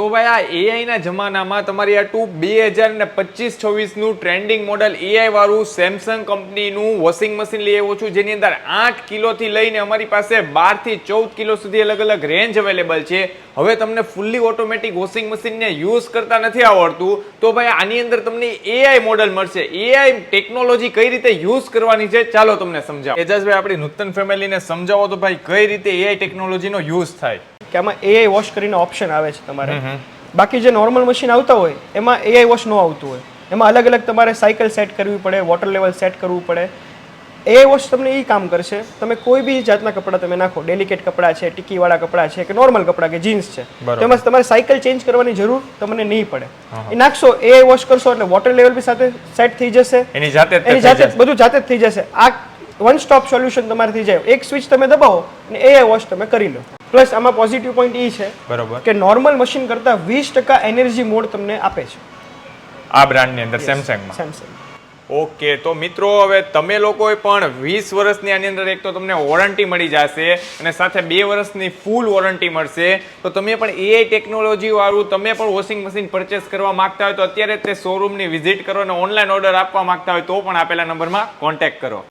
તો ભાઈ આ એઆઈ ના જમાનામાં તમારી આટલું 2025-26 નું ટ્રેન્ડિંગ મોડલ એઆઈ વાળું સેમસંગ કંપનીનું વોશિંગ મશીન લઈ આવ્યો છું, જેની અંદર 8 કિલોથી લઈને અમારી પાસે 12 થી 14 કિલો સુધી અલગ અલગ રેન્જ અવેલેબલ છે. હવે તમને ફૂલ્લી ઓટોમેટિક વોશિંગ મશીનને યુઝ કરતા નથી આવડતું તો ભાઈ આની અંદર તમને એઆઈ મોડલ મળશે. એઆઈ ટેકનોલોજી કઈ રીતે યુઝ કરવાની છે ચાલો તમને સમજાવો. એજાજભાઈ આપણી નૂતન ફેમિલીને સમજાવો તો ભાઈ કઈ રીતે એઆઈ ટેકનોલોજીનો યુઝ થાય. કે આમાં એઆઈ વોશ કરીને ઓપ્શન આવે છે તમારે. બાકી જે નોર્મલ મશીન આવતા હોય એમાં એઆઈ વોશ ન આવતું હોય, એમાં અલગ અલગ તમારે સાયકલ સેટ કરવી પડે, વોટર લેવલ સેટ કરવું પડે. એઆઈ વોશ તમને એ કામ કરશે, તમે કોઈ બી જાતના કપડાં તમે નાખો, ડેલિકેટ કપડાં છે, ટીકીવાળા કપડાં છે કે નોર્મલ કપડાં કે જીન્સ છે, તેમાં તમારે સાયકલ ચેન્જ કરવાની જરૂર તમને નહીં પડે. એ નાખશો, એઆઈ વોશ કરશો એટલે વોટર લેવલ બી સાથે સેટ થઈ જશે, એની જાતે બધું જાતે જ થઈ જશે. આ વન સ્ટોપ સોલ્યુશન તમારે થઈ જાય. એક સ્વિચ તમે દબાવો અને એઆઈ વોશ તમે કરી લો. પ્લસ આમાં પોઝિટિવ પોઈન્ટ એ છે બરોબર કે નોર્મલ મશીન કરતા 20% એનર્જી મોડ તમને આપે છે આ બ્રાન્ડની અંદર સેમસંગમાં. ઓકે, તો મિત્રો હવે તમે લોકોએ પણ 20 વર્ષની આની અંદર એક તો તમને વોરંટી મળી જશે અને સાથે 2 વર્ષની ફૂલ વોરંટી મળશે. તો તમે પણ એઆઈ ટેકનોલોજી વાળું તમે પણ વોશિંગ મશીન પરચેસ કરવા માંગતા હોય તો અત્યારે તે શોરૂમની વિઝિટ કરો અને ઓનલાઈન ઓર્ડર આપવા માંગતા હોય તો પણ આપેલા નંબરમાં કોન્ટેક્ટ કરો.